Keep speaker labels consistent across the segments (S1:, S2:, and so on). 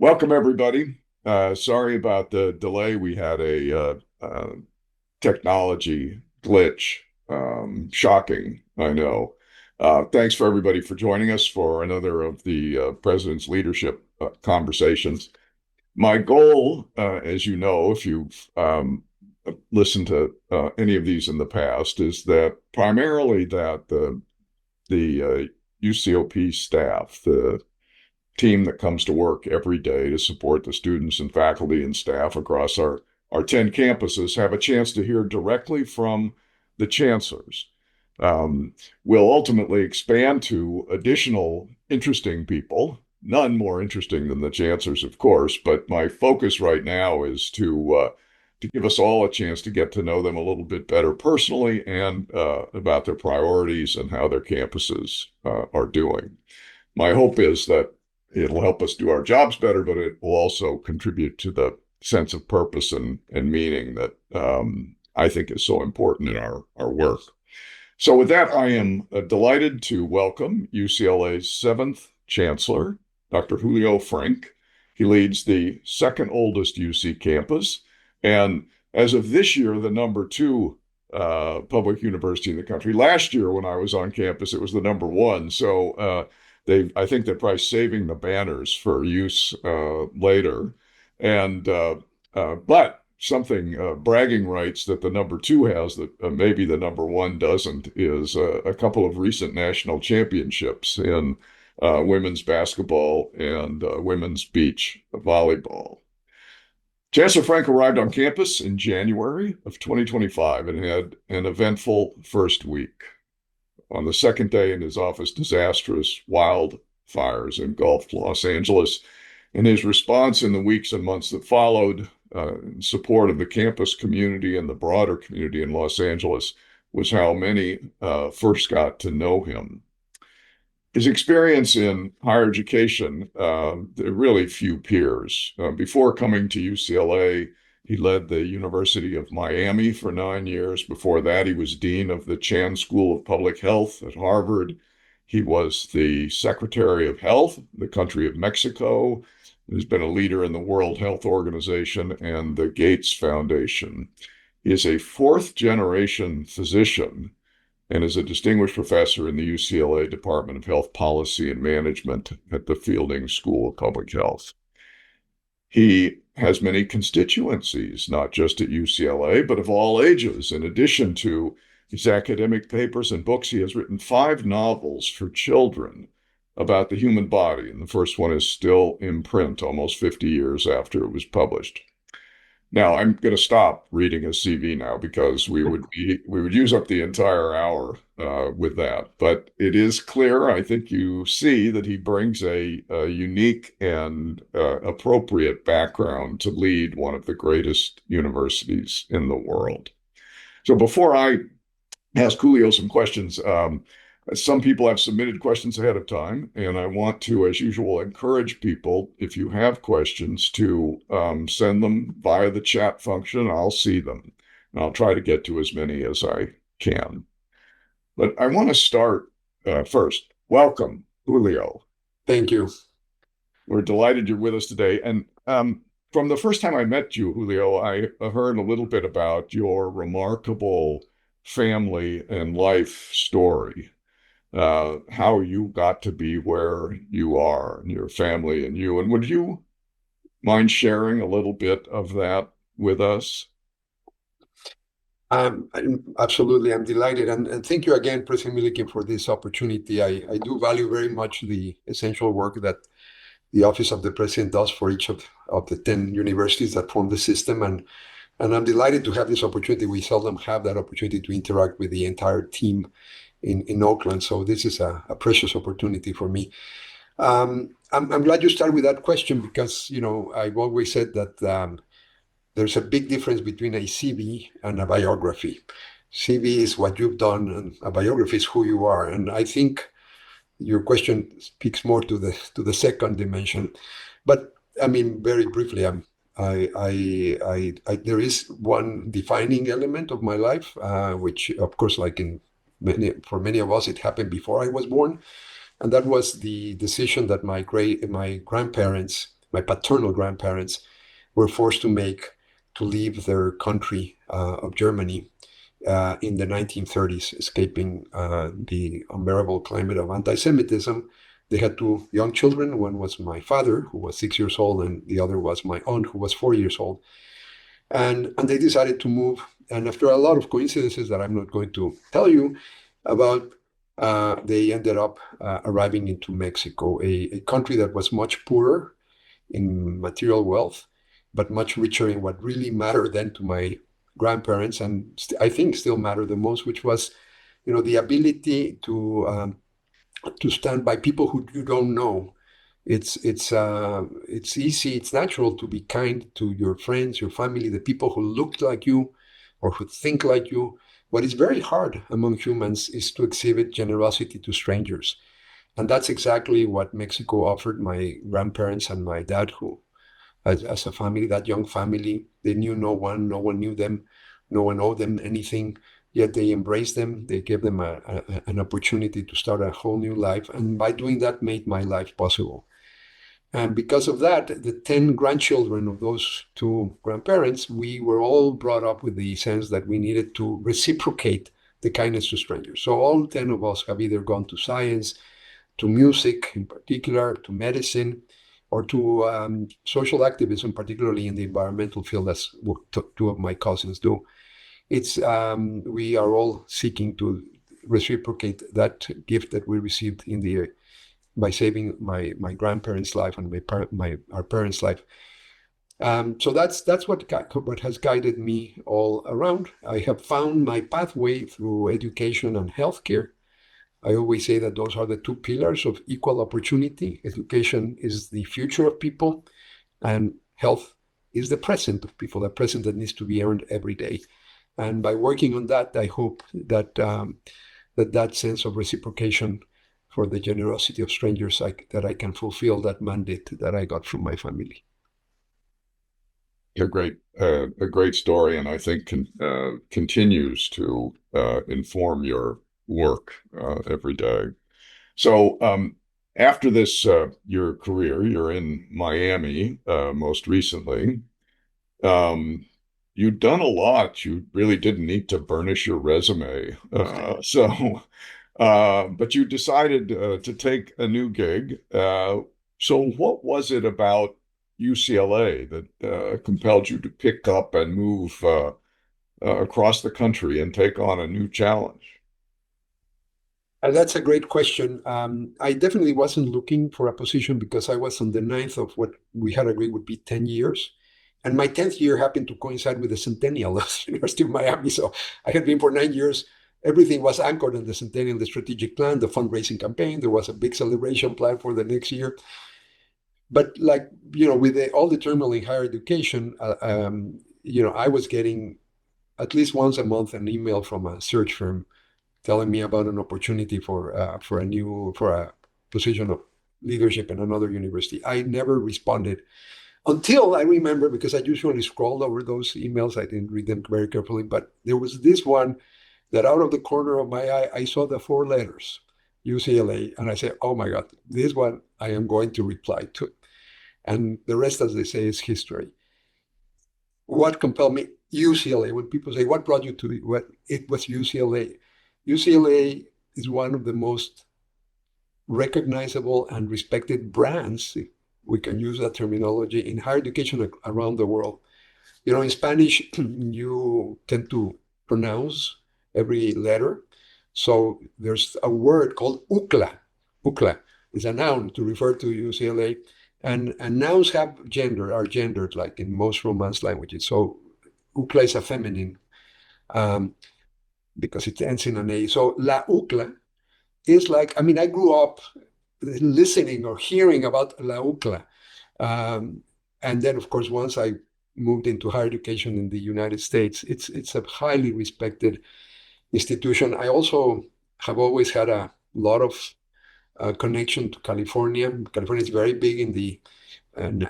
S1: Welcome, everybody. Sorry about the delay. We had a technology glitch. Shocking, I know. Thanks for everybody for joining us for another of the President's Leadership conversations. My goal, as you know, if you've listened to any of these in the past, is that primarily that the UCOP staff, the team that comes to work every day to support the students and faculty and staff across our 10 campuses have a chance to hear directly from the chancellors. We'll ultimately expand to additional interesting people, none more interesting than the chancellors, of course, but my focus right now is to give us all a chance to get to know them a little bit better personally and about their priorities and how their campuses are doing. My hope is that it'll help us do our jobs better, but it will also contribute to the sense of purpose and meaning that I think is so important in our work. So with that, I am delighted to welcome UCLA's seventh chancellor, Dr. Julio Frenk. He leads the second oldest UC campus, and as of this year, the number two public university in the country. Last year, when I was on campus, it was the number one. So I think they're probably saving the banners for use later. And but something bragging rights that the number two has that maybe the number one doesn't is a couple of recent national championships in women's basketball and women's beach volleyball. Chancellor Frenk arrived on campus in January of 2025 and had an eventful first week. On the second day in his office, disastrous wildfires engulfed Los Angeles, and his response in the weeks and months that followed in support of the campus community and the broader community in Los Angeles was how many first got to know him. His experience in higher education, there are really few peers. Before coming to UCLA, he led the University of Miami for 9 years. Before that, he was dean of the Chan School of Public Health at Harvard. He was the Secretary of Health, the country of Mexico. He's been a leader in the World Health Organization and the Gates Foundation. He is a fourth generation physician and is a distinguished professor in the UCLA Department of Health Policy and Management at the Fielding School of Public Health. He has many constituencies, not just at UCLA, but of all ages. In addition to his academic papers and books, he has written 5 novels for children about the human body, and the first one is still in print almost 50 years after it was published. Now, I'm going to stop reading his CV now because we would use up the entire hour with that. But it is clear, I think you see, that he brings a unique and appropriate background to lead one of the greatest universities in the world. So before I ask Julio some questions, some people have submitted questions ahead of time, and I want to, as usual, encourage people, if you have questions, to send them via the chat function. I'll see them, and I'll try to get to as many as I can. But I want to start first. Welcome, Julio.
S2: Thank you.
S1: We're delighted you're with us today. And from the first time I met you, Julio, I heard a little bit about your remarkable family and life story. How you got to be where you are and your family and you. And would you mind sharing a little bit of that with us?
S2: Absolutely. I'm delighted. And thank you again, President Milliken, for this opportunity. I do value very much the essential work that the Office of the President does for each of the 10 universities that form the system. And I'm delighted to have this opportunity. We seldom have that opportunity to interact with the entire team in Oakland. So this is a precious opportunity for me. I'm glad you start with that question because, I've always said that there's a big difference between a CV and a biography. CV is what you've done, and a biography is who you are. And I think your question speaks more to the second dimension. But I mean, very briefly, there is one defining element of my life, which, of course, like for many of us, it happened before I was born, and that was the decision that my grandparents my paternal grandparents were forced to leave their country of Germany in the 1930s, escaping the unbearable climate of anti-Semitism. They had two young children. One was my father, who was 6 years old, and the other was my aunt, who was 4 years old. And they decided to move. And after a lot of coincidences that I'm not going to tell you about, they ended up arriving into Mexico, a country that was much poorer in material wealth, but much richer in what really mattered then to my grandparents, and I think still matter the most, which was, the ability to stand by people who you don't know. It's easy, it's natural to be kind to your friends, your family, the people who look like you or who think like you. What is very hard among humans is to exhibit generosity to strangers. And that's exactly what Mexico offered my grandparents and my dad, who, as a family, that young family, they knew no one knew them, no one owed them anything, yet they embraced them. They gave them an opportunity to start a whole new life. And by doing that, made my life possible. And because of that, the 10 grandchildren of those two grandparents, we were all brought up with the sense that we needed to reciprocate the kindness to strangers. So all 10 of us have either gone to science, to music in particular, to medicine, or to social activism, particularly in the environmental field, as two of my cousins do. It's we are all seeking to reciprocate that gift that we received in the by saving my grandparents' life and our parents' life. So that's what has guided me all around. I have found my pathway through education and healthcare. I always say that those are the two pillars of equal opportunity. Education is the future of people, and health is the present of people, the present that needs to be earned every day. And by working on that, I hope that that sense of reciprocation for the generosity of strangers, that I can fulfill that mandate that I got from my family.
S1: A great story, and I think continues to inform your work every day. So, after this, your career, you're in Miami most recently. You've done a lot. You really didn't need to burnish your resume. But you decided to take a new gig. So, what was it about UCLA that compelled you to pick up and move across the country and take on a new challenge?
S2: That's a great question. I definitely wasn't looking for a position because I was on the ninth of what we had agreed would be 10 years. And my 10th year happened to coincide with the centennial of the University of Miami. So I had been for 9 years. Everything was anchored on the centennial, the strategic plan, the fundraising campaign. There was a big celebration plan for the next year. But with all the turmoil in higher education, I was getting at least once a month an email from a search firm telling me about an opportunity for a position of leadership in another university. I never responded until I remember, because I usually scrolled over those emails. I didn't read them very carefully, but there was this one that out of the corner of my eye, I saw the four letters, UCLA, and I said, "Oh my God, this one I am going to reply to." And the rest, as they say, is history. What compelled me? UCLA. When people say, "What brought you to what?" It was UCLA. UCLA is one of the most recognizable and respected brands, if we can use that terminology, in higher education around the world. In Spanish, you tend to pronounce every letter. So there's a word called UCLA. UCLA is a noun to refer to UCLA. And nouns are gendered, like in most Romance languages. So UCLA is a feminine because it ends in an A. So La UCLA is like, I grew up listening or hearing about La UCLA. And then, of course, once I moved into higher education in the United States, it's a highly respected institution. I also have always had a lot of connection to California. California is very big in the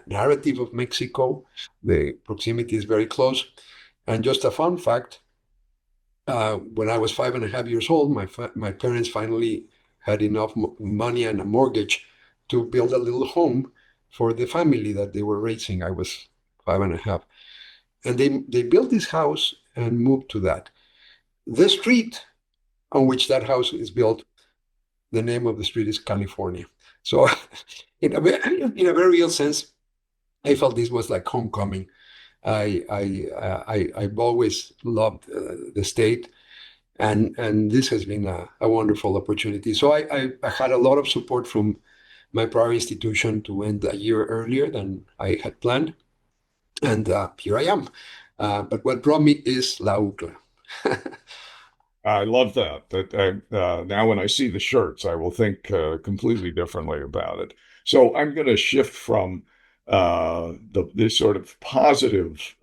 S2: narrative of Mexico. The proximity is very close. And just a fun fact, when I was 5.5 years old, my parents finally had enough money and a mortgage to build a little home for the family that they were raising. I was 5.5. And they built this house and moved to that. The street on which that house is built, the name of the street is California. So in a very real sense, I felt this was like homecoming. I've always loved the state, and this has been a wonderful opportunity. So I had a lot of support from my prior institution to end a year earlier than I had planned, and here I am. But what brought me is La UCLA.
S1: I love that. Now when I see the shirts, I will think completely differently about it. So I'm going to shift from this sort of positive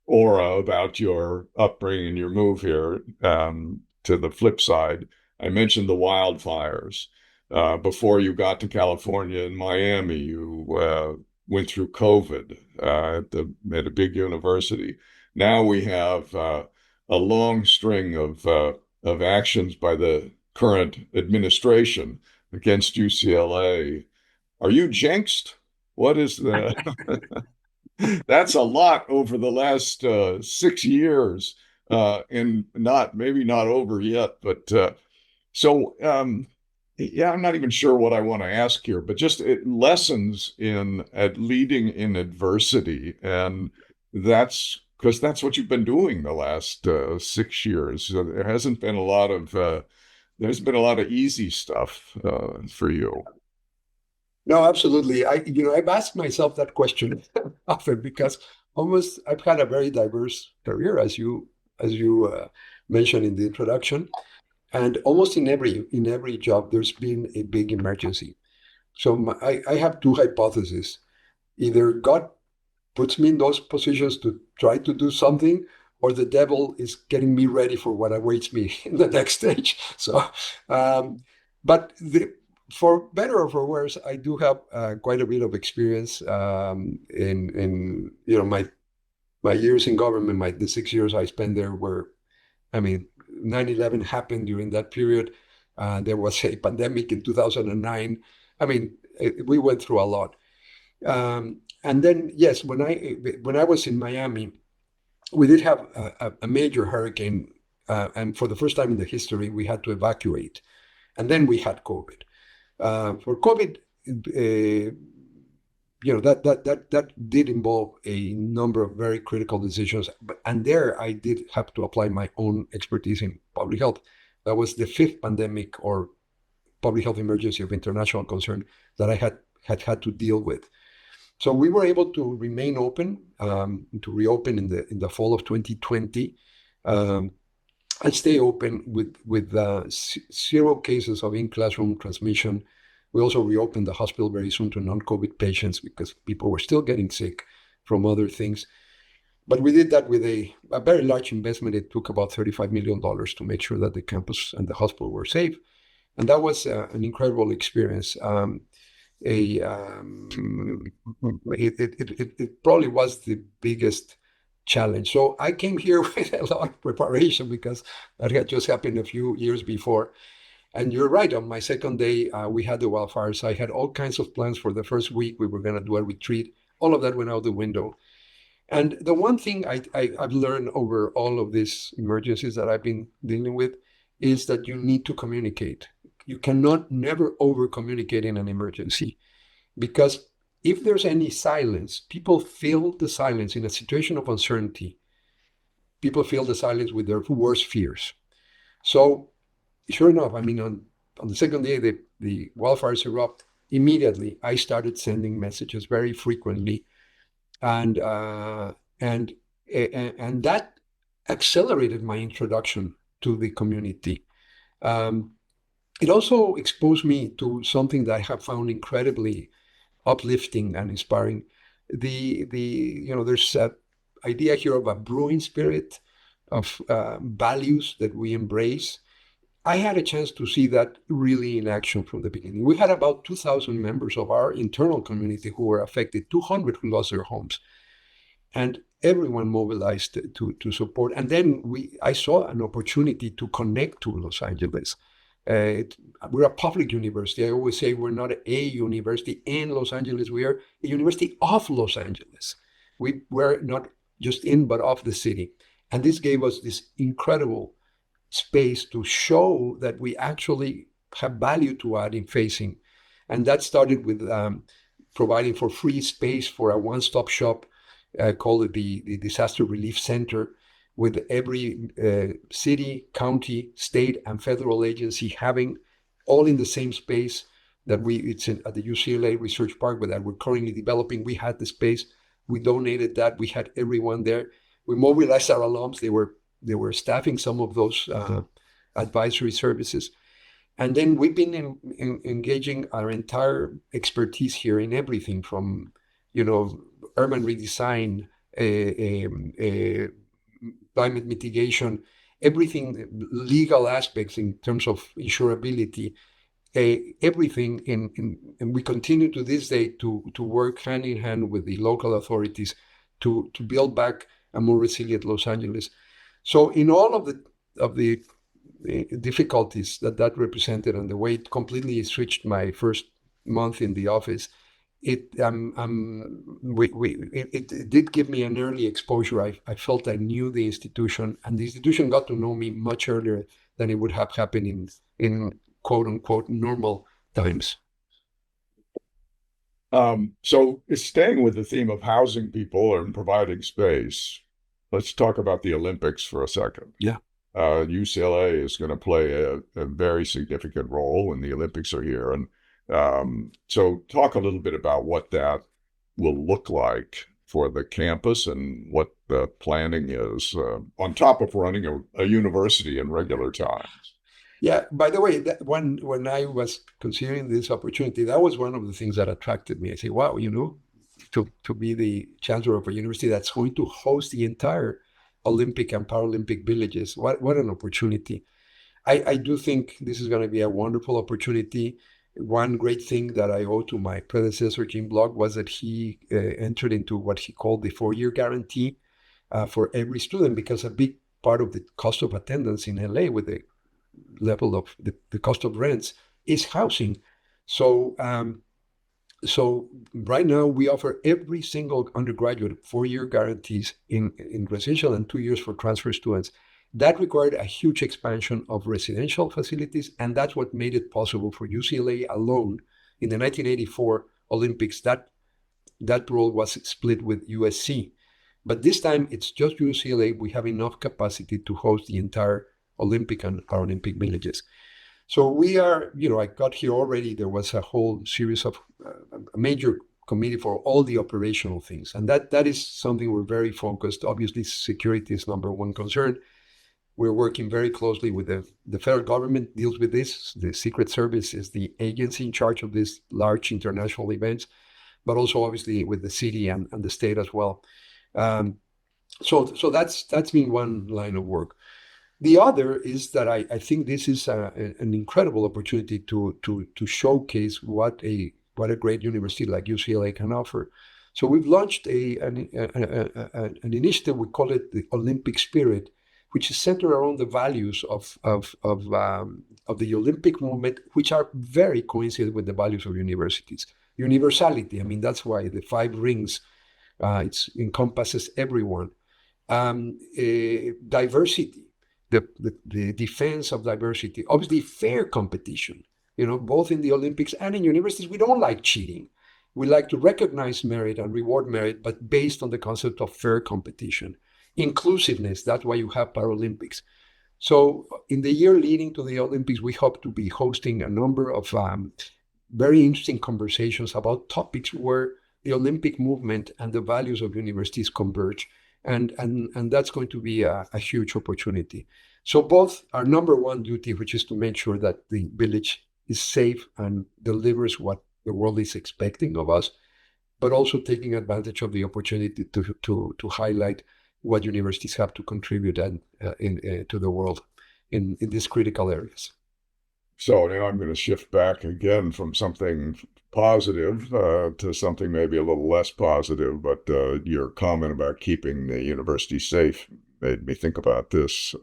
S1: aura about your upbringing, your move here, to the flip side. I mentioned the wildfires. Before you got to California and Miami, you went through COVID at a big university. Now we have a long string of actions by the current administration against UCLA. Are you jinxed? What is the? That's a lot over the last 6 years, and not maybe not over yet. But so yeah, I'm not even sure what I want to ask here, but just lessons in at leading in adversity, and that's because that's what you've been doing the last 6 years. So there hasn't been a lot of there's been a lot of easy stuff for you.
S2: No, absolutely. I've asked myself that question often because almost I've had a very diverse career, as you mentioned in the introduction, and almost in every job, there's been a big emergency. So I have two hypotheses. Either God puts me in those positions to try to do something, or the devil is getting me ready for what awaits me in the next stage. So, um, but for better or for worse, I do have quite a bit of experience in my years in government. The 6 years I spent there were, I mean, 9/11 happened during that period. There was a pandemic in 2009. I mean, we went through a lot. And then, yes, when I was in Miami, we did have a major hurricane, and for the first time in the history, we had to evacuate. And then we had COVID. For COVID, that did involve a number of very critical decisions. And there, I did have to apply my own expertise in public health. That was the fifth pandemic or public health emergency of international concern that I had to deal with. So we were able to remain open, to reopen in the fall of 2020, um, and stay open with zero cases of in-classroom transmission. We also reopened the hospital very soon to non-COVID patients because people were still getting sick from other things. But we did that with a very large investment. It took about $35 million to make sure that the campus and the hospital were safe. And that was an incredible experience. A it probably was the biggest challenge. So I came here with a lot of preparation because that had just happened a few years before. And you're right. On my second day, we had the wildfires. I had all kinds of plans for the first week. We were going to do a retreat. All of that went out the window. And the one thing I've learned over all of these emergencies that I've been dealing with is that you need to communicate. You cannot never over communicate in an emergency because if there's any silence, people feel the silence in a situation of uncertainty. People feel the silence with their worst fears. So sure enough, I mean, on the second day, the wildfires erupt. Immediately, I started sending messages very frequently, and uh, and and that accelerated my introduction to the community. Um, it also exposed me to something that I have found incredibly uplifting and inspiring. There's an idea here of a brewing spirit, of values that we embrace. I had a chance to see that really in action from the beginning. We had about 2,000 members of our internal community who were affected, 200 who lost their homes, and everyone mobilized to support. And then I saw an opportunity to connect to Los Angeles. It, we're a public university. I always say we're not a university in Los Angeles. We are a university of Los Angeles. We were not just in, but of the city. And this gave us this incredible space to show that we actually have value to add in facing. And that started with providing for free space for a one-stop shop called the Disaster Relief Center, with every city, county, state, and federal agency having all in the same space that at the UCLA Research Park, but that we're currently developing. We had the space, we donated that, we had everyone there. We mobilized our alums. They were staffing some of those advisory services. And then we've been engaging our entire expertise here in everything from, urban redesign, climate mitigation, everything, legal aspects in terms of insurability, everything and we continue to this day to work hand in hand with the local authorities to build back a more resilient Los Angeles. So in all of the difficulties that represented and the way it completely switched my first month in the office, it did give me an early exposure. I felt I knew the institution, and the institution got to know me much earlier than it would have happened in quote unquote normal times.
S1: So it's staying with the theme of housing people and providing space. Let's talk about the Olympics for a second.
S2: Yeah.
S1: UCLA is going to play a very significant role when the Olympics are here. And so talk a little bit about what that will look like for the campus and what the planning is on top of running a university in regular times.
S2: Yeah, by the way, when I was considering this opportunity, that was one of the things that attracted me. I say, wow, to be the chancellor of a university that's going to host the entire Olympic and Paralympic villages. What an opportunity. I do think this is going to be a wonderful opportunity. One great thing that I owe to my predecessor, Jim Block, was that he entered into what he called the 4-year guarantee for every student, because a big part of the cost of attendance in LA with the level of the cost of rents is housing. So right now we offer every single undergraduate 4-year guarantees in residential and 2 years for transfer students. That required a huge expansion of residential facilities, and that's what made it possible for UCLA alone in the 1984 Olympics. That role was split with USC. But this time it's just UCLA. We have enough capacity to host the entire Olympic and Paralympic villages. So we are, I got here already. There was a whole series of a major committee for all the operational things. And that is something we're very focused. Obviously, security is number one concern. We're working very closely with the federal government, deals with this. The Secret Service is the agency in charge of these large international events, but also obviously with the city and the state as well. So that's been one line of work. The other is that I think this is an incredible opportunity to showcase what a great university like UCLA can offer. So we've launched an initiative. We call it the Olympic Spirit, which is centered around the values of the Olympic movement, which are very coincident with the values of universities. Universality. I mean, that's why the 5 rings. It encompasses everyone. Diversity. The defense of diversity, obviously fair competition, both in the Olympics and in universities. We don't like cheating. We like to recognize merit and reward merit, but based on the concept of fair competition. Inclusiveness, that's why you have Paralympics. So in the year leading to the Olympics, we hope to be hosting a number of very interesting conversations about topics where the Olympic movement and the values of universities converge. And that's going to be a huge opportunity. So both our number one duty, which is to make sure that the village is safe and delivers what the world is expecting of us, but also taking advantage of the opportunity to highlight what universities have to contribute to the world in these critical areas.
S1: So now I'm going to shift back again from something positive to something maybe a little less positive, but your comment about keeping the university safe made me think about this.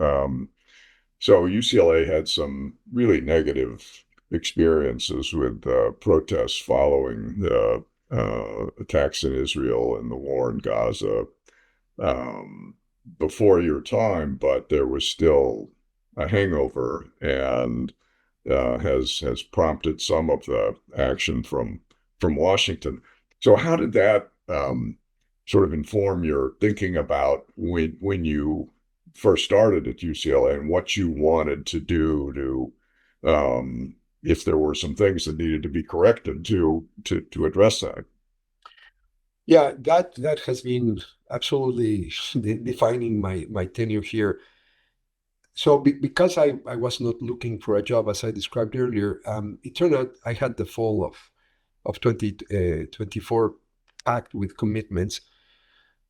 S1: So UCLA had some really negative experiences with protests following the attacks in Israel and the war in Gaza um, before your time, but there was still a hangover, and has prompted some of the action from Washington. So how did that sort of inform your thinking about when you first started at UCLA and what you wanted to do if there were some things that needed to be corrected to address that?
S2: Yeah, that has been absolutely defining my tenure here. So because I was not looking for a job, as I described earlier, it turned out I had the fall of 2024 packed with commitments.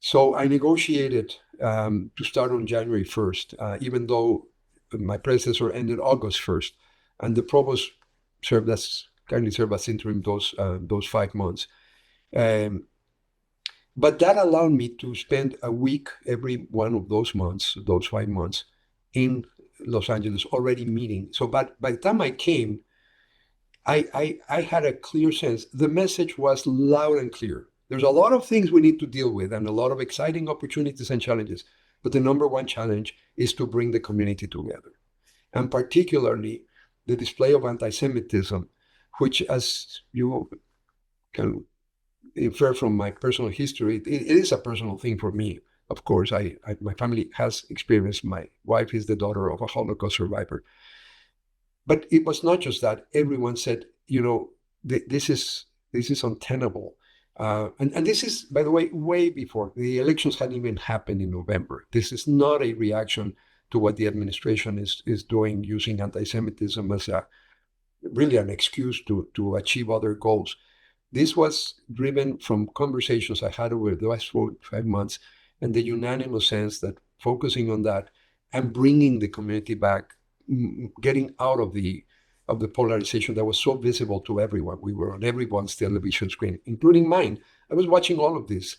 S2: So I negotiated to start on January 1st, even though my predecessor ended August 1st, and the provost kindly served as interim those 5 months. Um, but that allowed me to spend a week every one of those months, those 5 months, in Los Angeles already meeting. So by the time I came, I had a clear sense. The message was loud and clear. There's a lot of things we need to deal with and a lot of exciting opportunities and challenges. But the number one challenge is to bring the community together. And particularly the display of anti-Semitism, which, as you can infer from my personal history, it is a personal thing for me. Of course, my family has experienced. My wife is the daughter of a Holocaust survivor. But it was not just that. Everyone said, this is untenable. And this is, by the way, way before the elections hadn't even happened in November. This is not a reaction to what the administration is doing, using anti-Semitism as really an excuse to achieve other goals. This was driven from conversations I had over the last 5 months and the unanimous sense that focusing on that and bringing the community back, getting out of the polarization that was so visible to everyone. We were on everyone's television screen, including mine. I was watching all of this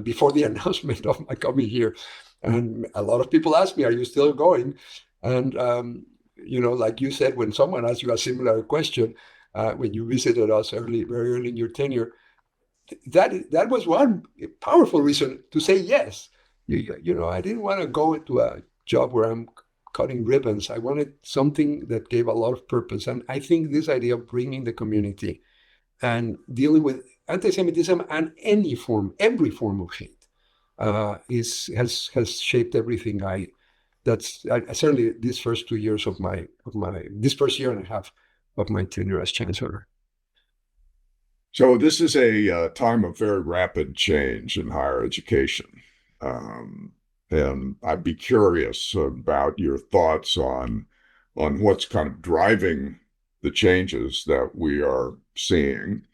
S2: before the announcement of my coming here. And a lot of people asked me, are you still going? And, like you said, when someone asks you a similar question, when you visited us very early in your tenure, that was one powerful reason to say yes. I didn't want to go into a job where I'm cutting ribbons. I wanted something that gave a lot of purpose. And I think this idea of bringing the community and dealing with anti-Semitism and every form of hate, has shaped everything. Certainly these first 2 years of this first year and a half of my tenure as chancellor.
S1: So this is a time of very rapid change in higher education. Um, and I'd be curious about your thoughts on what's kind of driving the changes that we are seeing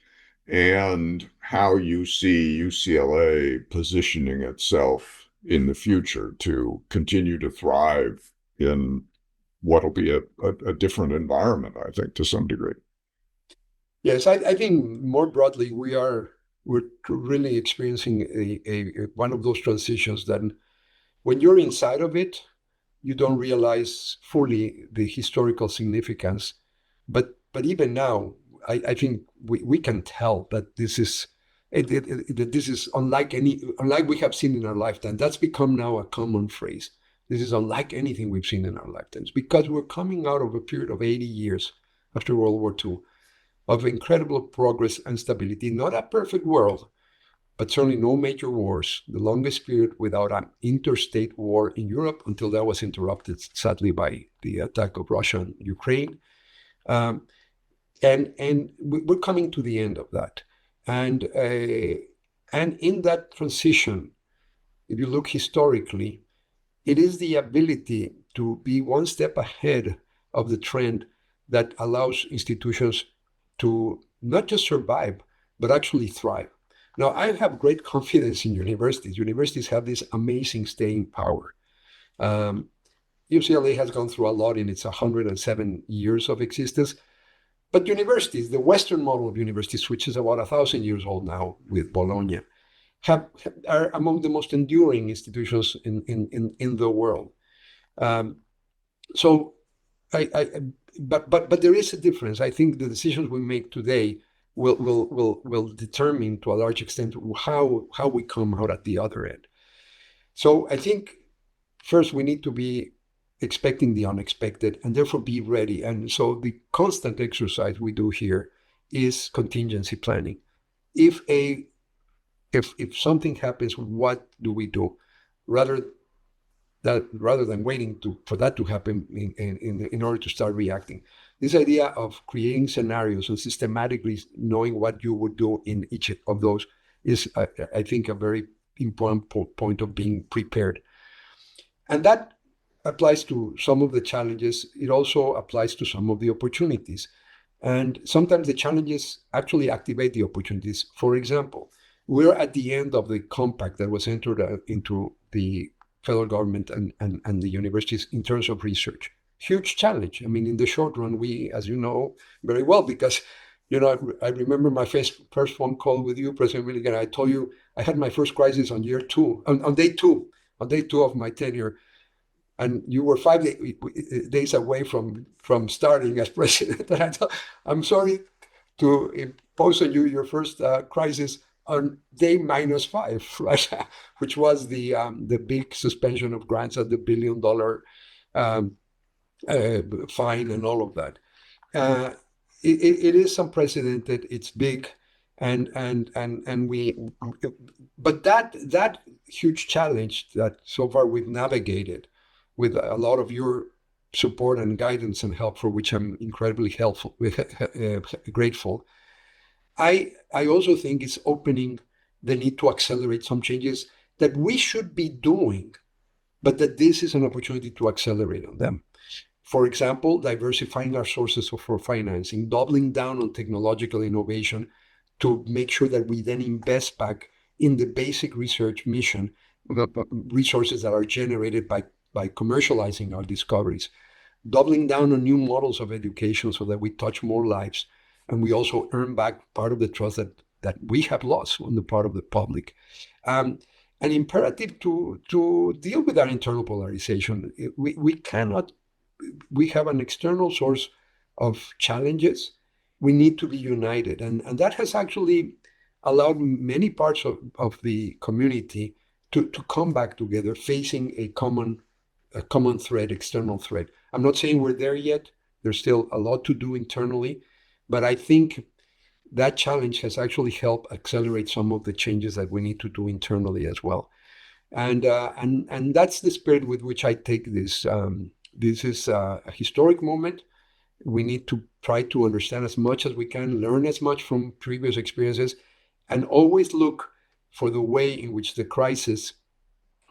S1: and how you see UCLA positioning itself in the future to continue to thrive in what'll be a different environment, I think, to some degree.
S2: Yes, I think more broadly we're really experiencing one of those transitions that when you're inside of it, you don't realize fully the historical significance. But even now, I think we can tell that this is unlike we have seen in our lifetime. That's become now a common phrase. This is unlike anything we've seen in our lifetimes because we're coming out of a period of 80 years after World War II of incredible progress and stability. Not a perfect world, but certainly no major wars. The longest period without an interstate war in Europe until that was interrupted, sadly, by the attack of Russia and Ukraine. And we're coming to the end of that. And in that transition, if you look historically, it is the ability to be one step ahead of the trend that allows institutions to not just survive, but actually thrive. Now, I have great confidence in universities. Universities have this amazing staying power. UCLA has gone through a lot in its 107 years of existence. But universities, the Western model of universities, which is about 1,000 years old now with Bologna, are among the most enduring institutions in the world. Um, So but there is a difference. I think the decisions we make today will determine to a large extent how we come out at the other end. So I think first we need to be expecting the unexpected and therefore be ready. And so the constant exercise we do here is contingency planning. If a if something happens, what do we do? Rather rather than waiting for that to happen in order to start reacting. This idea of creating scenarios and systematically knowing what you would do in each of those is, I think, a very important point of being prepared. And that applies to some of the challenges. It also applies to some of the opportunities. And sometimes the challenges actually activate the opportunities. For example, we're at the end of the compact that was entered into the federal government and the universities in terms of research. Huge challenge. I mean, in the short run, we, as you know very well, because I remember my first phone call with you, President Milliken. I told you I had my first crisis on year two, on day two of my tenure, and you were 5 days away from starting as president. And I thought, I'm sorry to impose on you your first crisis on day -5, right? Which was the big suspension of grants at the $1 billion um, fine and all of that. Uh, it is unprecedented. It's big, and we, but that huge challenge that so far we've navigated with a lot of your support and guidance and help, for which I'm incredibly helpful, grateful. I also think it's opening the need to accelerate some changes that we should be doing, but that this is an opportunity to accelerate on them. For example, diversifying our sources for financing, doubling down on technological innovation to make sure that we then invest back in the basic research mission, the resources that are generated by commercializing our discoveries, doubling down on new models of education so that we touch more lives and we also earn back part of the trust that we have lost on the part of the public. An imperative to deal with our internal polarization. We cannot, we have an external source of challenges. We need to be united. And that has actually allowed many parts of the community to come back together, facing a common threat, external threat. I'm not saying we're there yet. There's still a lot to do internally, but I think that challenge has actually helped accelerate some of the changes that we need to do internally as well. And that's the spirit with which I take this. This is a historic moment. We need to try to understand as much as we can, learn as much from previous experiences, and always look for the way in which the crisis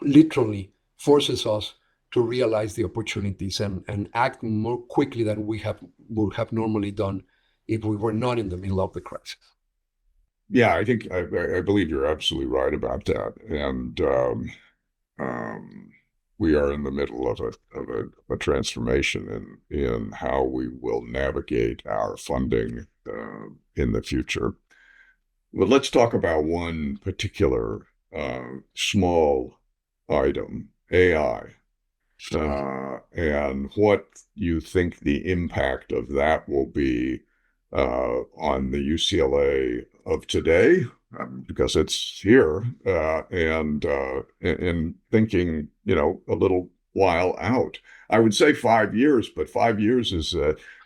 S2: literally forces us to realize the opportunities and act more quickly than we would have normally done if we were not in the middle of the crisis.
S1: Yeah, I believe you're absolutely right about that. And um, we are in the middle of a transformation in how we will navigate our funding in the future. But let's talk about one particular small item, AI, and what you think the impact of that will be on the UCLA of today, because it's here, and thinking, a little while out. I would say 5 years, but 5 years is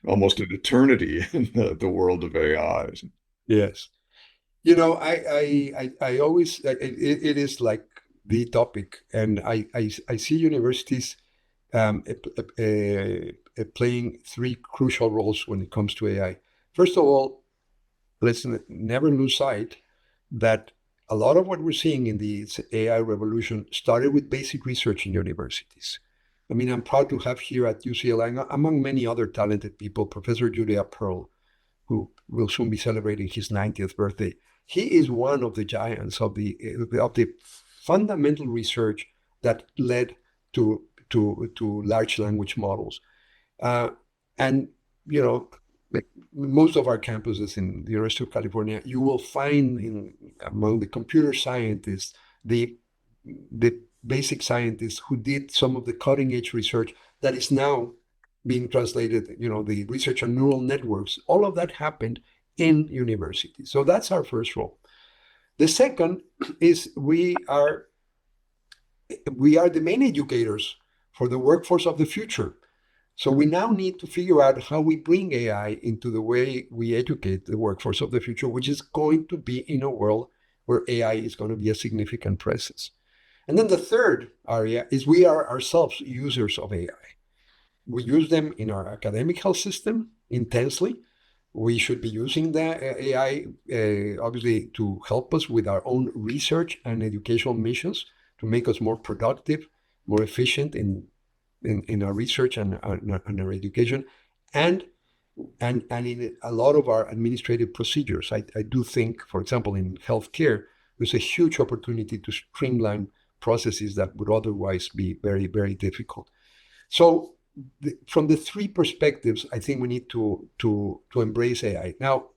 S1: almost an eternity in the world of AI.
S2: Yes. I always, it is like the topic, and I see universities playing three crucial roles when it comes to AI. First of all, let's never lose sight that a lot of what we're seeing in the AI revolution started with basic research in universities. I mean, I'm proud to have here at UCLA, among many other talented people, Professor Julia Pearl, who will soon be celebrating his 90th birthday. He is one of the giants of the fundamental research that led to large language models. And like most of our campuses in the University of California, you will find among the computer scientists the basic scientists who did some of the cutting edge research that is now being translated, the research on neural networks, all of that happened in universities. So that's our first role. The second is we are the main educators for the workforce of the future. So we now need to figure out how we bring AI into the way we educate the workforce of the future, which is going to be in a world where AI is going to be a significant presence. And then the third area is we are ourselves users of AI. We use them in our academic health system intensely. We should be using the AI, obviously, to help us with our own research and educational missions, to make us more productive, more efficient in our research and our education, and and in a lot of our administrative procedures. I do think, for example, in healthcare, there's a huge opportunity to streamline processes that would otherwise be very, very difficult. So from the three perspectives, I think we need to embrace AI. Now,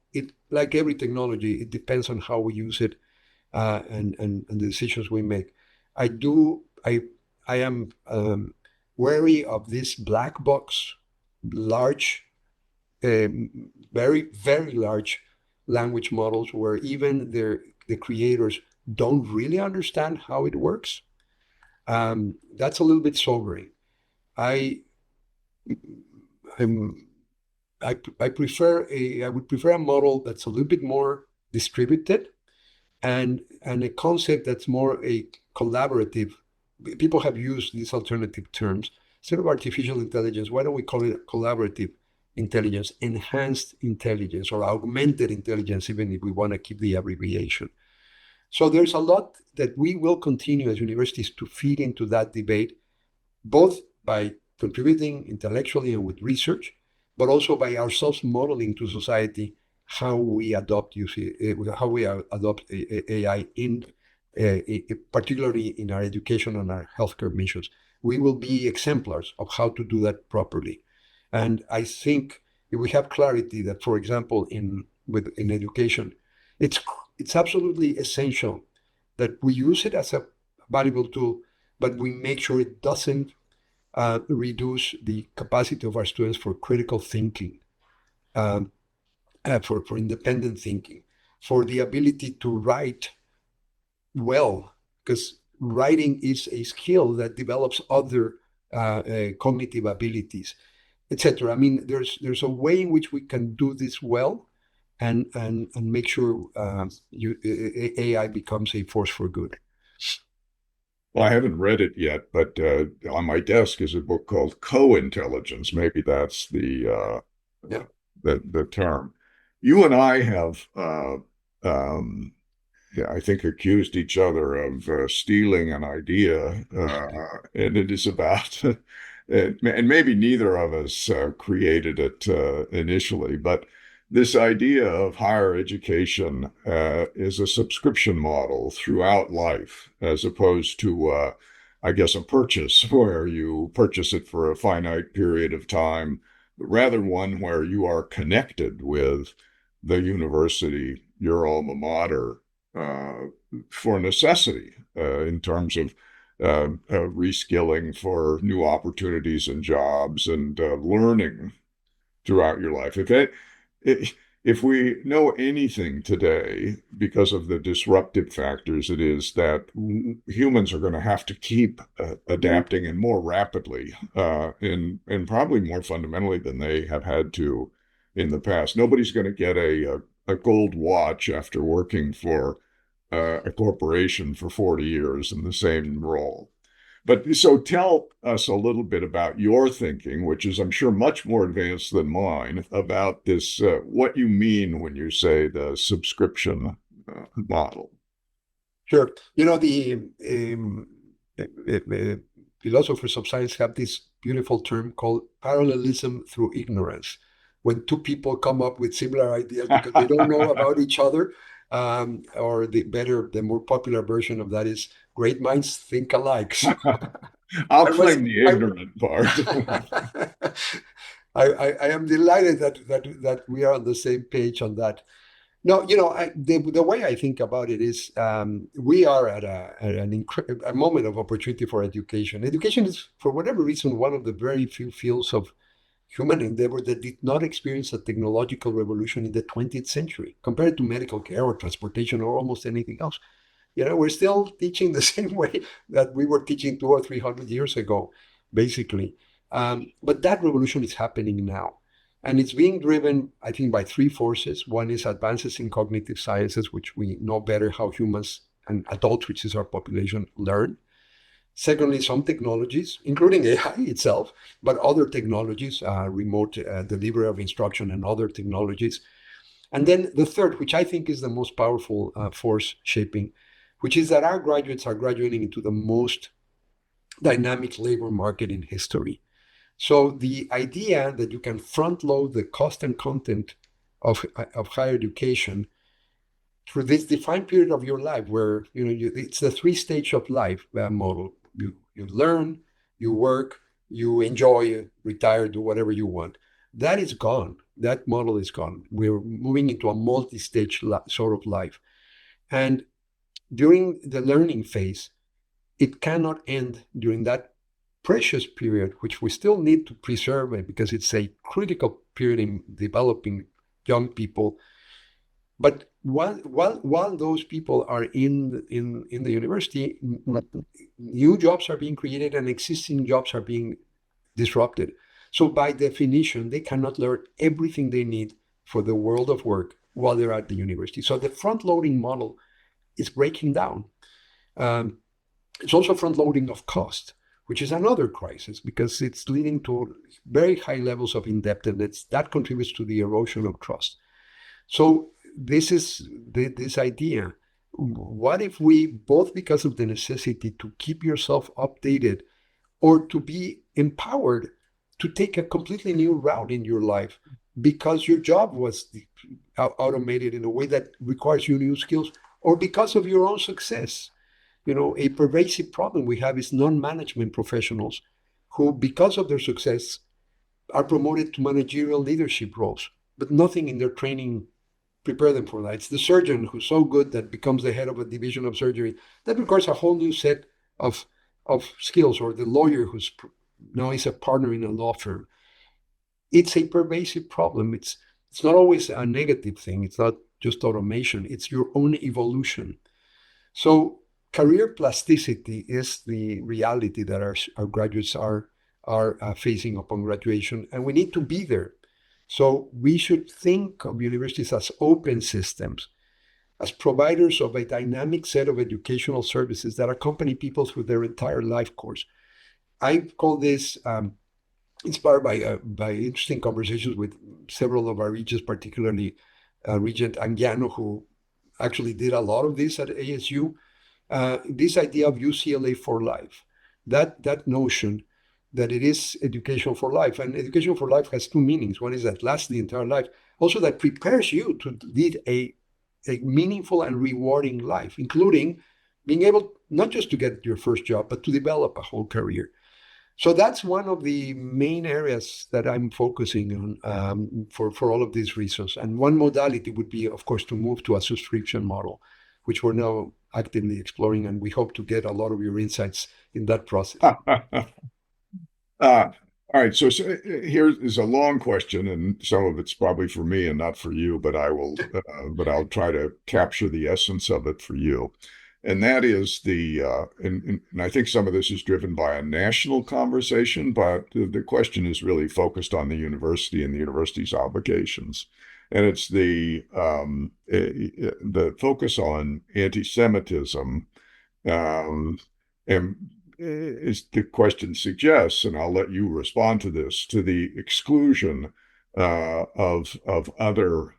S2: like every technology, it depends on how we use it, and the decisions we make. I do I am wary of this black box, large, very very large language models where even the creators don't really understand how it works. That's a little bit sobering. I I'm, I would prefer a model that's a little bit more distributed, and a concept that's more a collaborative. People have used these alternative terms. Instead of artificial intelligence, why don't we call it collaborative intelligence, enhanced intelligence, or augmented intelligence, even if we want to keep the abbreviation. So there's a lot that we will continue as universities to feed into that debate, both by contributing intellectually and with research, but also by ourselves modeling to society how we adopt AI particularly in our education and our healthcare missions. We will be exemplars of how to do that properly. And I think if we have clarity that, for example, in education, it's absolutely essential that we use it as a valuable tool, but we make sure it doesn't reduce the capacity of our students for critical thinking, um, for independent thinking, for the ability to write well, because writing is a skill that develops other cognitive abilities, etc. I mean, there's a way in which we can do this well, and make sure AI becomes a force for good.
S1: Well, I haven't read it yet, but on my desk is a book called Co-Intelligence. Maybe that's
S2: Yeah.
S1: the term. You and I have, um, yeah, I think, accused each other of stealing an idea, and it is about, and maybe neither of us created it initially, but this idea of higher education is a subscription model throughout life, as opposed to, I guess, a purchase where you purchase it for a finite period of time, but rather one where you are connected with the university, your alma mater, uh, for necessity in terms of reskilling for new opportunities and jobs and learning throughout your life. If we know anything today, because of the disruptive factors, it is that humans are going to have to keep adapting and more rapidly, and probably more fundamentally than they have had to in the past. Nobody's going to get a gold watch after working for a corporation for 40 years in the same role. But so tell us a little bit about your thinking, which is, I'm sure, much more advanced than mine, about this, what you mean when you say the subscription model.
S2: Sure. The philosophers of science have this beautiful term called parallelism through ignorance. When two people come up with similar ideas because they don't know about each other, or the more popular version of that is great minds think alike. So
S1: I'll
S2: I was,
S1: claim the
S2: I,
S1: ignorant part.
S2: I am delighted that we are on the same page on that. No, the way I think about it is, we are at a moment of opportunity for education. Education is, for whatever reason, one of the very few fields of human endeavor that did not experience a technological revolution in the 20th century compared to medical care or transportation or almost anything else. We're still teaching the same way that we were teaching 200 or 300 years ago, basically. But that revolution is happening now. And it's being driven, I think, by three forces. One is advances in cognitive sciences, which we know better how humans and adults, which is our population, learn. Secondly, some technologies, including AI itself, but other technologies, remote delivery of instruction and other technologies. And then the third, which I think is the most powerful force shaping, which is that our graduates are graduating into the most dynamic labor market in history. So the idea that you can front load the cost and content of higher education through this defined period of your life where it's the three-stage of life model. You learn, you work, you enjoy, retire, do whatever you want. That is gone. That model is gone. We're moving into a multi-stage sort of life. And during the learning phase, it cannot end during that precious period, which we still need to preserve because it's a critical period in developing young people. But while those people are in the university, new jobs are being created and existing jobs are being disrupted. So by definition, they cannot learn everything they need for the world of work while they're at the university. So the front-loading model is breaking down. It's also front-loading of cost, which is another crisis because it's leading to very high levels of indebtedness. That contributes to the erosion of trust. So this is this idea. What if we, both because of the necessity to keep yourself updated or to be empowered to take a completely new route in your life because your job was automated in a way that requires you new skills or because of your own success? A pervasive problem we have is non-management professionals who, because of their success, are promoted to managerial leadership roles, but nothing in their training prepare them for that. It's the surgeon who's so good that becomes the head of a division of surgery. That requires a whole new set of skills, or the lawyer who's now is a partner in a law firm. It's a pervasive problem. It's not always a negative thing. It's not just automation. It's your own evolution. So career plasticity is the reality that our graduates are facing upon graduation, and we need to be there. So we should think of universities as open systems, as providers of a dynamic set of educational services that accompany people through their entire life course. I call this, inspired by interesting conversations with several of our regents, particularly Regent Anguiano, who actually did a lot of this at ASU, this idea of UCLA for life, that notion that it is education for life. And education for life has two meanings. One is that lasts the entire life, also that prepares you to lead a meaningful and rewarding life, including being able not just to get your first job, but to develop a whole career. So that's one of the main areas that I'm focusing on for all of these reasons. And one modality would be, of course, to move to a subscription model, which we're now actively exploring, and we hope to get a lot of your insights in that process.
S1: All right, so here is a long question, and some of it's probably for me and not for you, but I'll try to capture the essence of it for you. And that is and I think some of this is driven by a national conversation, but the question is really focused on the university and the university's obligations. And it's the focus on anti-Semitism, and as the question suggests, and I'll let you respond to this, to the exclusion of other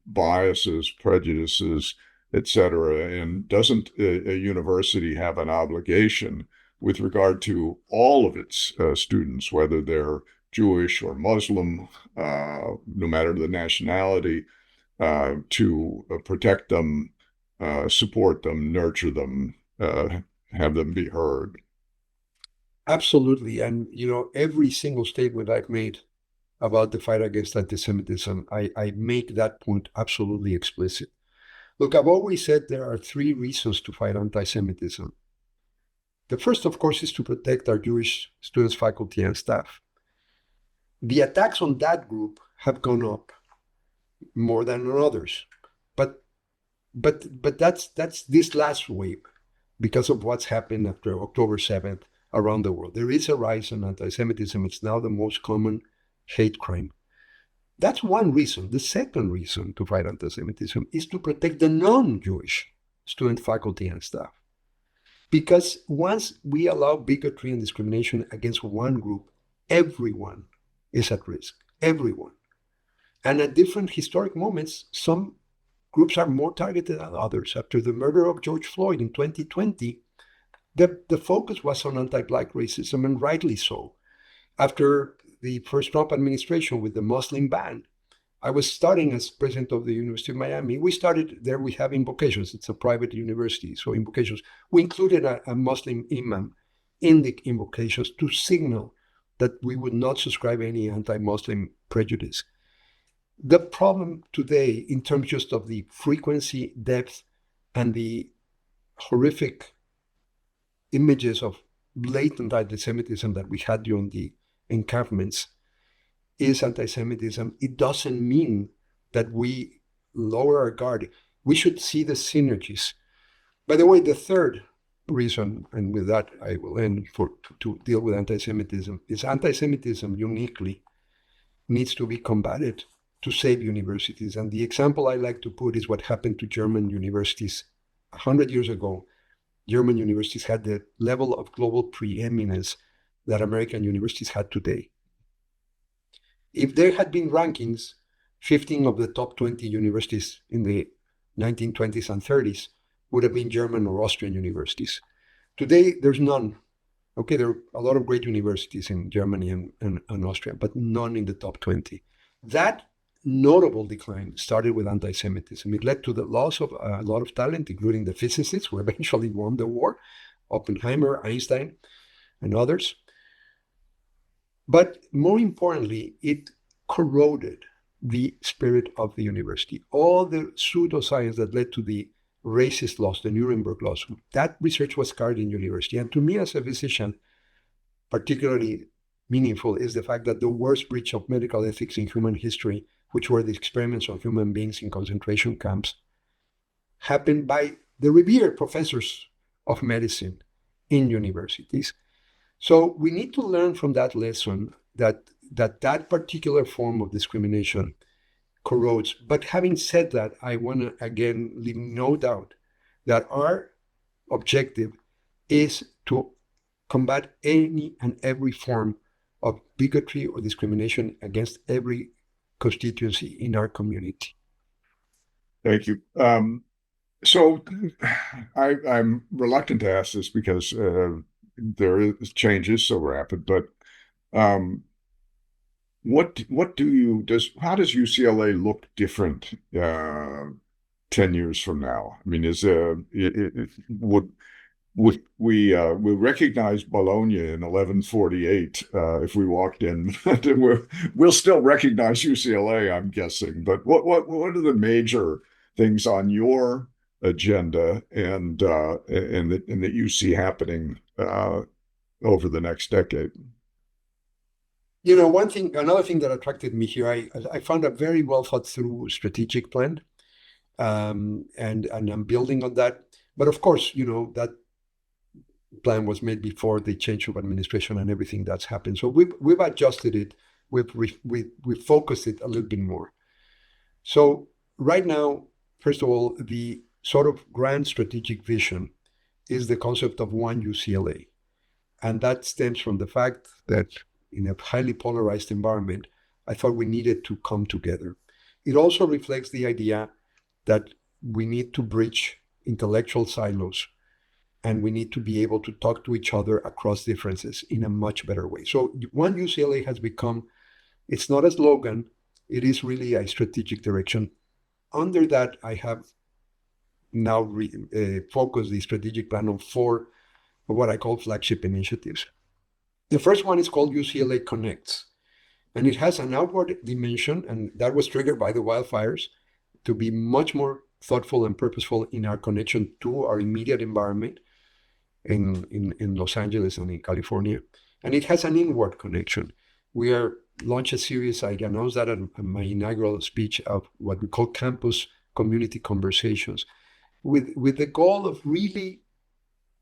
S1: biases, prejudices, etc. And doesn't a university have an obligation with regard to all of its students, whether they're Jewish or Muslim, no matter the nationality, to protect them, support them, nurture them, have them be heard?
S2: Absolutely. And, every single statement I've made about the fight against anti-Semitism, I make that point absolutely explicit. Look, I've always said there are three reasons to fight anti-Semitism. The first, of course, is to protect our Jewish students, faculty, and staff. The attacks on that group have gone up more than on others. But but that's this last wave because of what's happened after October 7th around the world. There is a rise in anti-Semitism. It's now the most common hate crime. That's one reason. The second reason to fight anti-Semitism is to protect the non-Jewish student, faculty, and staff. Because once we allow bigotry and discrimination against one group, everyone is at risk. Everyone. And at different historic moments, some groups are more targeted than others. After the murder of George Floyd in 2020, the focus was on anti-Black racism, and rightly so. After the first Trump administration with the Muslim ban, I was studying as president of the University of Miami. We started there, we have invocations. It's a private university, so invocations. We included a Muslim imam in the invocations to signal that we would not subscribe any anti-Muslim prejudice. The problem today, in terms just of the frequency, depth, and the horrific images of blatant anti-Semitism that we had during the encampments, is anti-Semitism. It doesn't mean that we lower our guard. We should see the synergies. By the way, the third reason, and with that I will end to deal with anti-Semitism, is anti-Semitism uniquely needs to be combated to save universities. And the example I like to put is what happened to German universities 100 years ago. German universities had the level of global preeminence that American universities had today. If there had been rankings, 15 of the top 20 universities in the 1920s and 30s would have been German or Austrian universities. Today, there's none. Okay, there are a lot of great universities in Germany and Austria, but none in the top 20. That notable decline started with anti-Semitism. It led to the loss of a lot of talent, including the physicists who eventually won the war, Oppenheimer, Einstein, and others. But more importantly, it corroded the spirit of the university. All the pseudoscience that led to the racist laws, the Nuremberg laws, that research was carried in university. And to me as a physician, particularly meaningful is the fact that the worst breach of medical ethics in human history, which were the experiments on human beings in concentration camps, happened by the revered professors of medicine in universities. So we need to learn from that lesson that particular form of discrimination corrodes. But having said that, I want to again leave no doubt that our objective is to combat any and every form of bigotry or discrimination against every constituency in our community.
S1: Thank you. So I'm reluctant to ask this because there is changes so rapid, but how does UCLA look different 10 years from now? I mean, would we recognize Bologna in 1148 if we walked in? We'll still recognize UCLA, I'm guessing. But what are the major things on your agenda and that you see happening over the next decade?
S2: You know, another thing that attracted me here, I found a very well thought through strategic plan, and I'm building on that. But of course, you know, that plan was made before the change of administration and everything that's happened. So we've adjusted it, we've focused it a little bit more. So right now, first of all, the sort of grand strategic vision is the concept of one UCLA. And that stems from the fact that in a highly polarized environment, I thought we needed to come together. It also reflects the idea that we need to bridge intellectual silos and we need to be able to talk to each other across differences in a much better way. So one UCLA has become, it's not a slogan, it is really a strategic direction. Under that, I have now focused the strategic plan on 4 of what I call flagship initiatives. The first one is called UCLA Connects, and it has an outward dimension, and that was triggered by the wildfires, to be much more thoughtful and purposeful in our connection to our immediate environment in Los Angeles and in California. And it has an inward connection. We are launch a series. I announced that in my inaugural speech of what we call campus community conversations, with the goal of really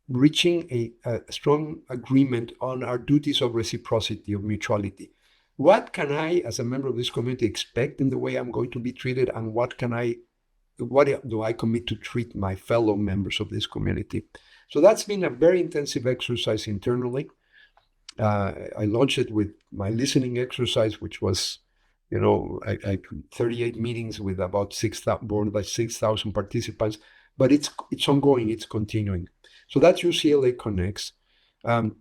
S2: reaching a strong agreement on our duties of reciprocity, of mutuality. What can I, as a member of this community, expect in the way I'm going to be treated, and what do I commit to treat my fellow members of this community? So that's been a very intensive exercise internally. I launched it with my listening exercise, which was, 38 meetings with about 6,000, more than 6,000 participants, but it's ongoing, it's continuing. So that's UCLA Connects. Um,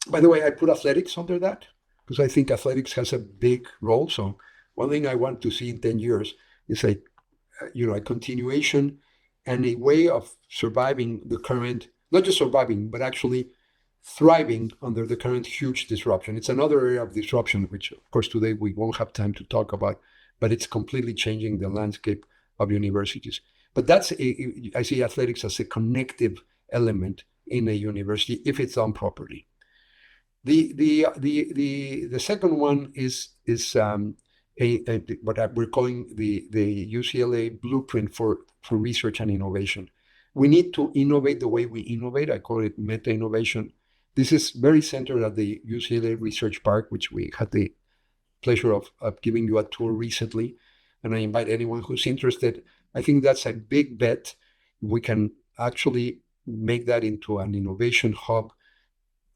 S2: by the way, I put athletics under that because I think athletics has a big role. So one thing I want to see in 10 years is a continuation and a way of surviving the current, not just surviving, but actually thriving under the current huge disruption. It's another area of disruption, which of course today we won't have time to talk about, but it's completely changing the landscape of universities. But I see athletics as a connective element in a university if it's done properly. The second one is what we're calling the UCLA blueprint for research and innovation. We need to innovate the way we innovate. I call it meta innovation. This is very centered at the UCLA Research Park, which we had the pleasure of giving you a tour recently. And I invite anyone who's interested. I think that's a big bet. We can actually make that into an innovation hub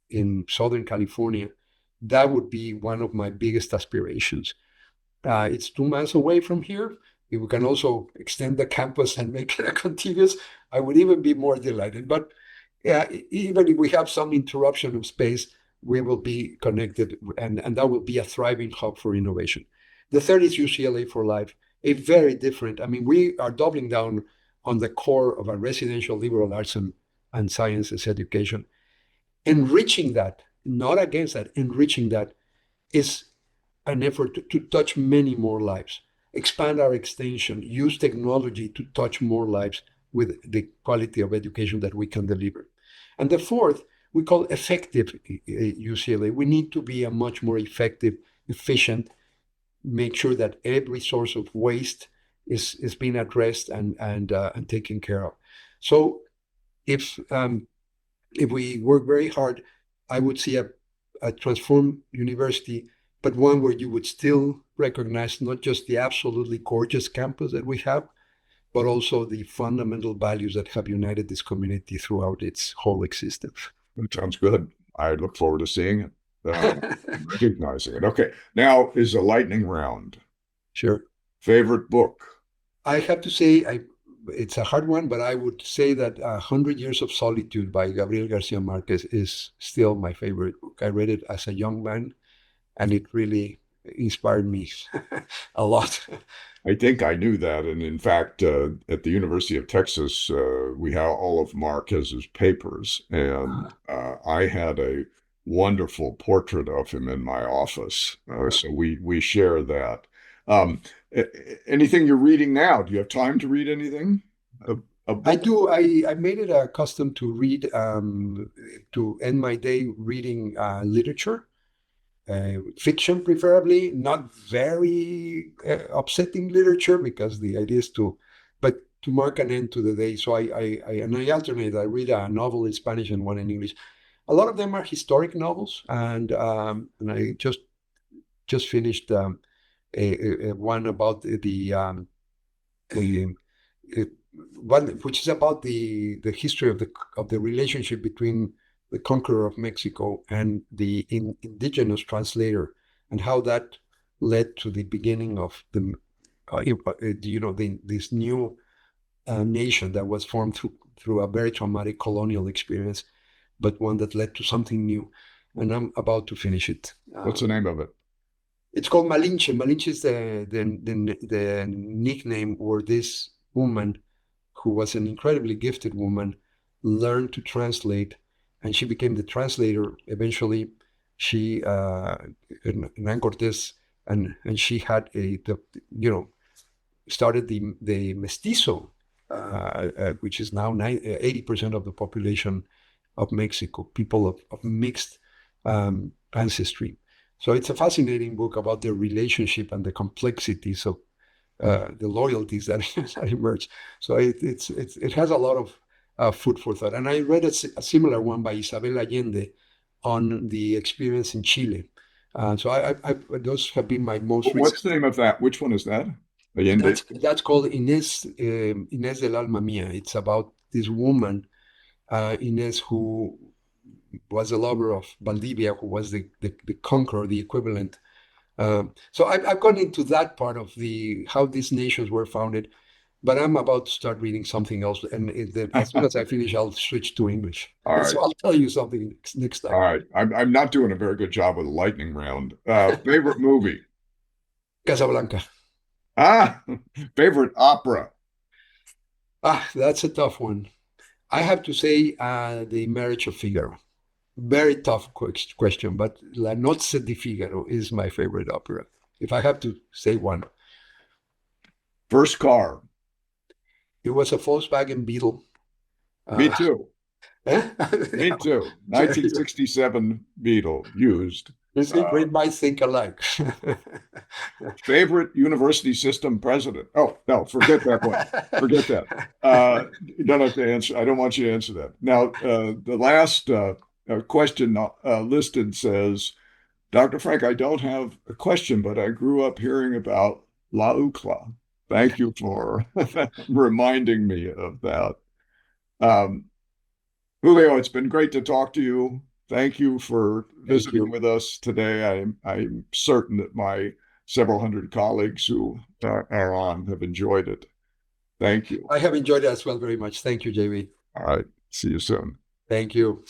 S2: in Southern California. That would be one of my biggest aspirations. It's 2 miles away from here. If we can also extend the campus and make it a contiguous, I would even be more delighted. But even if we have some interruption of space, we will be connected, and that will be a thriving hub for innovation. The third is UCLA for Life, a very different. I mean, we are doubling down on the core of our residential liberal arts and sciences education. Enriching that, not against that, enriching that is an effort to touch many more lives, expand our extension, use technology to touch more lives with the quality of education that we can deliver. And the fourth, we call effective UCLA. We need to be a much more effective, efficient, make sure that every source of waste is being addressed and taken care of. So if we work very hard, I would see a transformed university, but one where you would still recognize not just the absolutely gorgeous campus that we have, but also the fundamental values that have united this community throughout its whole existence.
S1: That sounds good. I look forward to seeing it, recognizing it. Okay, now is a lightning round.
S2: Sure.
S1: Favorite book?
S2: I have to say, it's a hard one, but I would say that 100 Years of Solitude by Gabriel Garcia Marquez is still my favorite book. I read it as a young man, and it really inspired me a lot.
S1: I think I knew that. And in fact, at the University of Texas, we have all of Marquez's papers. And I had a wonderful portrait of him in my office. So we share that. Anything you're reading now? Do you have time to read anything?
S2: I do. I made it a custom to read, to end my day reading literature. Fiction, preferably, not very upsetting literature, because the idea is but to mark an end to the day. So I alternate. I read a novel in Spanish and one in English. A lot of them are historic novels, and I just finished one about the one which is about the history of the relationship between the conqueror of Mexico and the indigenous translator, and how that led to the beginning of this new nation that was formed through a very traumatic colonial experience, but one that led to something new. And I'm about to finish it.
S1: What's the name of it?
S2: It's called Malinche. Malinche is the nickname where this woman, who was an incredibly gifted woman, learned to translate, and she became the translator. Eventually, she Hernán Cortés, and she had started the mestizo, which is now 80% of the population of Mexico, people of mixed ancestry. So it's a fascinating book about the relationship and the complexities of the loyalties that, that emerge. So it has a lot of food for thought. And I read a similar one by Isabel Allende on the experience in Chile. So those have been my most recent.
S1: What's the name of that? Which one is that? Allende.
S2: That's called Inés del Alma Mía. It's about this woman, Inés, who was a lover of Valdivia, who was the conqueror, the equivalent. So I've gone into that part of the how these nations were founded, but I'm about to start reading something else, and as soon as I finish, I'll switch to English.
S1: All right.
S2: So I'll tell you something next
S1: All
S2: time.
S1: right. I'm not doing a very good job with a lightning round. Favorite movie?
S2: Casablanca.
S1: Ah, favorite opera?
S2: That's a tough one. I have to say, The Marriage of Figaro. Very tough question, but La Nozze di Figaro is my favorite opera. If I have to say one,
S1: First car?
S2: it was a Volkswagen Beetle.
S1: Me
S2: Uh,
S1: too. Me too.
S2: you
S1: 1967 Beetle used.
S2: think
S1: Uh,
S2: we might think alike.
S1: Favorite university system president? Oh, no, forget that one. Forget that. You don't have to answer. I don't want you to answer that. Now, the last question listed says, Dr. Frank, I don't have a question, but I grew up hearing about La UCLA. Thank you for reminding me of that. Um, Julio, it's been great to talk to you. Thank you for
S2: Thank
S1: visiting
S2: you.
S1: with us today. I'm certain that my several hundred colleagues who are on have enjoyed it. Thank you.
S2: I have enjoyed it as well very much. Thank you, JB.
S1: All right. See you soon.
S2: Thank you.